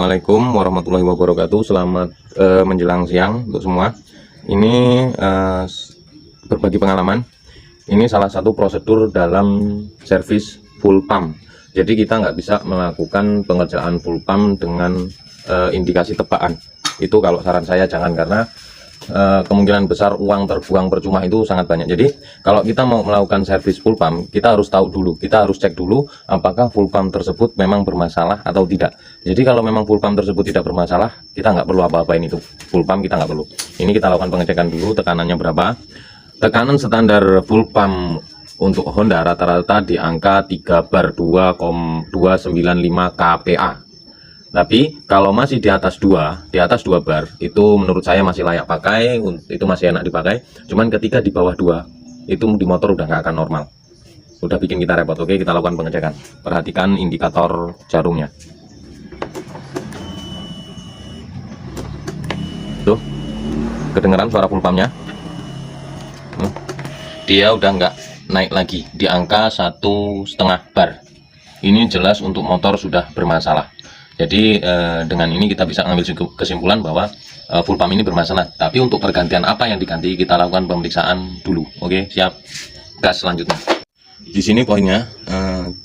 Assalamualaikum warahmatullahi wabarakatuh. Selamat menjelang siang untuk semua. Ini berbagi pengalaman. Ini salah satu prosedur dalam servis full pump. Jadi kita nggak bisa melakukan pengerjaan full pump dengan indikasi tebakan. Itu kalau saran saya jangan, karena kemungkinan besar uang terbuang percuma itu sangat banyak. Jadi kalau kita mau melakukan servis full pump, kita harus tahu dulu, kita harus cek dulu apakah full pump tersebut memang bermasalah atau tidak. Jadi kalau memang full pump tersebut tidak bermasalah, kita nggak perlu apa-apain itu. Full pump kita nggak perlu. Ini kita lakukan pengecekan dulu, tekanannya berapa. Tekanan standar full pump untuk Honda rata-rata di angka 3 bar 2,295 kPa. Tapi kalau masih di atas 2 bar, itu menurut saya masih layak pakai, itu masih enak dipakai. Cuman ketika di bawah 2, itu di motor udah nggak akan normal. Udah bikin kita repot. Oke, kita lakukan pengecekan. Perhatikan indikator jarumnya. Tuh, kedengeran suara full pumpnya? Dia udah nggak naik lagi di angka 1,5 bar. Ini jelas untuk motor sudah bermasalah. Jadi dengan ini kita bisa ambil kesimpulan bahwa full pump ini bermasalah. Tapi untuk pergantian apa yang diganti, kita lakukan pemeriksaan dulu. Oke, siap. Gas selanjutnya. Di sini poinnya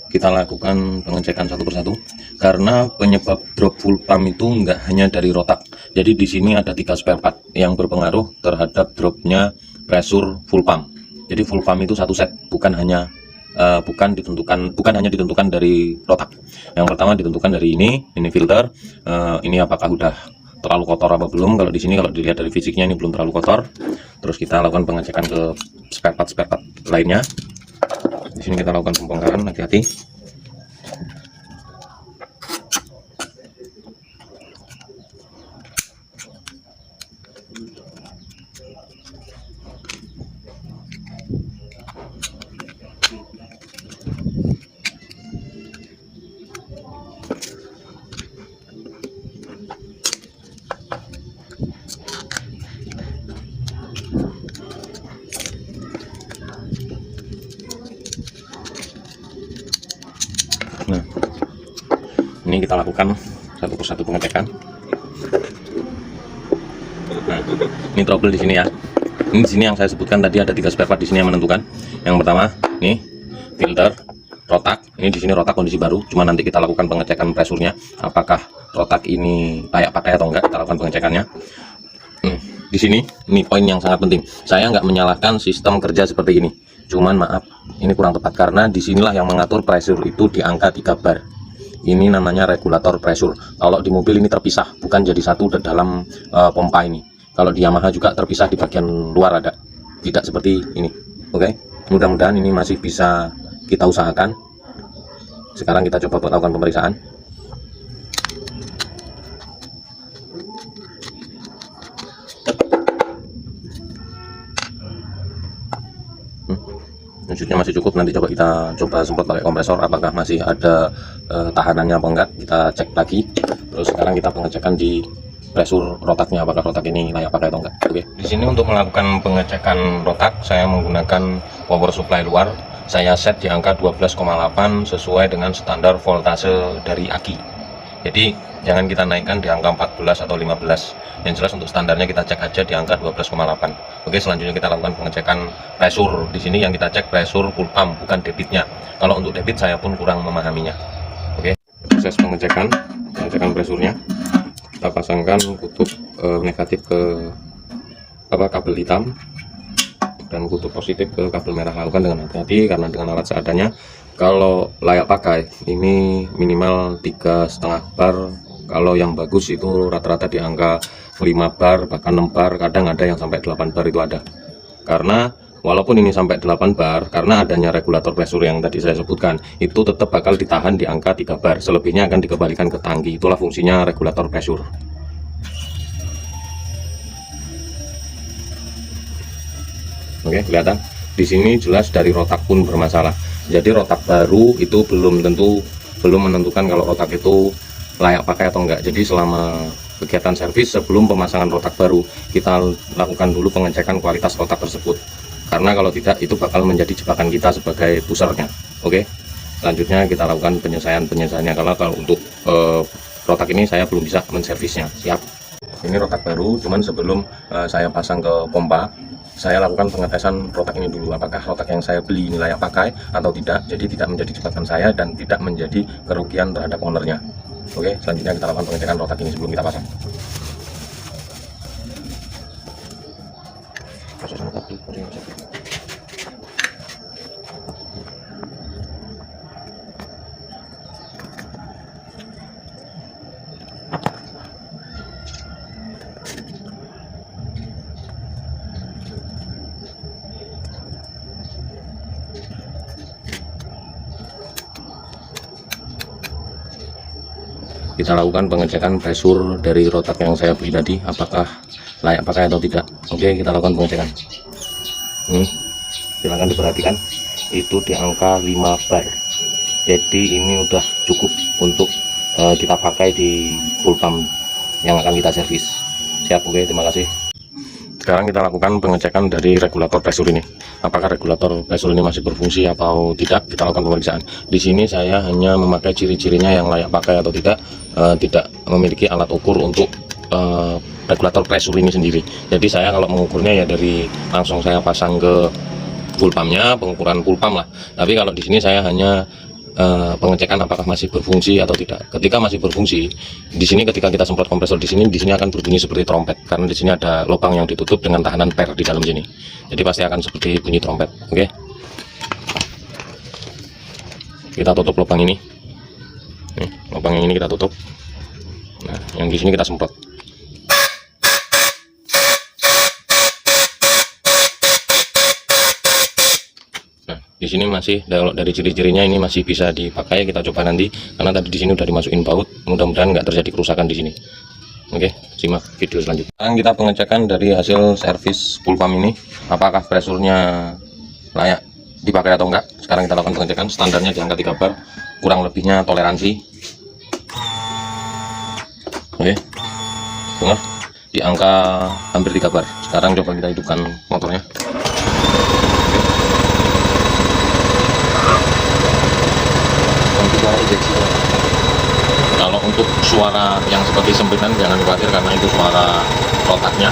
kita lakukan pengecekan satu persatu, karena penyebab drop full pump itu nggak hanya dari rotak. Jadi di sini ada 3 spare part yang berpengaruh terhadap dropnya pressure full pump. Jadi full pump itu satu set, bukan hanya ditentukan dari rotak. Yang pertama ditentukan dari ini filter. Ini apakah udah terlalu kotor apa belum. Kalau di sini, kalau dilihat dari fisiknya, ini belum terlalu kotor. Terus kita lakukan pengecekan ke spare part lainnya. Di sini kita lakukan pembongkaran, hati-hati. Nah, ini kita lakukan satu persatu pengecekan. Nah, ini trouble di sini ya. Ini di sini yang saya sebutkan tadi, ada 3 spare part di sini yang menentukan. Yang pertama, nih filter, rotak. Ini di sini rotak kondisi baru. Cuma nanti kita lakukan pengecekan presurnya, apakah rotak ini layak pakai atau enggak. Kita lakukan pengecekannya. Di sini, ini poin yang sangat penting. Saya nggak menyalahkan sistem kerja seperti ini. Cuman maaf, ini kurang tepat, karena disinilah yang mengatur pressure itu di angka 3 bar. Ini namanya regulator pressure. Kalau di mobil ini terpisah, bukan jadi satu dalam pompa ini. Kalau di Yamaha juga terpisah di bagian luar ada. Tidak seperti ini. Oke, mudah-mudahan ini masih bisa kita usahakan. Sekarang kita coba lakukan pemeriksaan. Wujudnya masih cukup. Nanti kita coba semprot pakai kompresor, apakah masih ada tahanannya apa enggak. Kita cek lagi. Terus sekarang kita pengecekan di pressure rotaknya, apakah rotak ini layak pakai atau enggak. Oke. Di sini untuk melakukan pengecekan rotak, saya menggunakan power supply luar. Saya set di angka 12,8 sesuai dengan standar voltase dari aki. Jadi jangan kita naikkan di angka 14 atau 15. Yang jelas untuk standarnya kita cek aja di angka 12,8. Oke, selanjutnya kita lakukan pengecekan pressure. Di sini yang kita cek pressure full pump, bukan debitnya. Kalau untuk debit saya pun kurang memahaminya. Oke, proses pengecekan pressurnya. Kita pasangkan kutub negatif ke kabel hitam dan kutub positif ke kabel merah. Lakukan dengan hati-hati, karena dengan alat seadanya. Kalau layak pakai, ini minimal 3,5 bar. Kalau yang bagus itu rata-rata di angka 5 bar, bahkan 6 bar, kadang ada yang sampai 8 bar itu ada. Karena walaupun ini sampai 8 bar, karena adanya regulator pressure yang tadi saya sebutkan, itu tetap bakal ditahan di angka 3 bar. Selebihnya akan dikembalikan ke tangki. Itulah fungsinya regulator pressure. Oke, kelihatan di sini jelas dari rotak pun bermasalah. Jadi rotak baru itu belum menentukan kalau rotak itu layak pakai atau enggak. Jadi selama kegiatan servis, sebelum pemasangan rotak baru, kita lakukan dulu pengecekan kualitas rotak tersebut, karena kalau tidak itu bakal menjadi jebakan kita sebagai pusernya. Oke, selanjutnya kita lakukan penyelesaiannya. Kalau untuk rotak ini saya belum bisa menservisnya. Siap. Ini rotak baru, cuman sebelum saya pasang ke pompa, saya lakukan pengetesan rotak ini dulu, apakah rotak yang saya beli ini layak pakai atau tidak, jadi tidak menjadi jebakan saya dan tidak menjadi kerugian terhadap ownernya. Oke, selanjutnya kita lakukan pengecekan rotak ini sebelum kita pasang. Kita lakukan pengecekan pressure dari rotak yang saya beli tadi, apakah layak pakai atau tidak. Oke, kita lakukan pengecekan. Silahkan diperhatikan, itu di angka 5 bar, jadi ini udah cukup untuk kita pakai di full pump yang akan kita servis. Siap. Oke, terima kasih. Sekarang kita lakukan pengecekan dari regulator pressure ini, apakah regulator pressure ini masih berfungsi atau tidak. Kita lakukan pemeriksaan. Di sini saya hanya memakai ciri-cirinya yang layak pakai atau tidak, tidak memiliki alat ukur untuk regulator pressure ini sendiri. Jadi saya kalau mengukurnya ya dari langsung saya pasang ke full pumpnya, pengukuran full pump lah. Tapi kalau di sini saya hanya pengecekan apakah masih berfungsi atau tidak. Ketika masih berfungsi, di sini ketika kita semprot kompresor di sini akan berbunyi seperti trompet, karena di sini ada lubang yang ditutup dengan tahanan per di dalam sini. Jadi pasti akan seperti bunyi trompet. Oke. Kita tutup lubang ini. Nih, lubang yang ini kita tutup. Nah, yang di sini kita semprot. Di sini masih dari ciri-cirinya ini masih bisa dipakai. Kita coba nanti, karena tadi di sini udah dimasukin baut. Mudah-mudahan nggak terjadi kerusakan di sini. Oke, simak video selanjutnya. Sekarang kita pengecekan dari hasil servis full pump ini, apakah pressure-nya layak dipakai atau enggak. Sekarang kita lakukan pengecekan. Standarnya di angka 3 bar, kurang lebihnya toleransi. Oke, dengar di angka hampir 3 bar. Sekarang coba kita hidupkan motornya. Kalau untuk suara yang seperti sempitan jangan khawatir, karena itu suara rotaknya.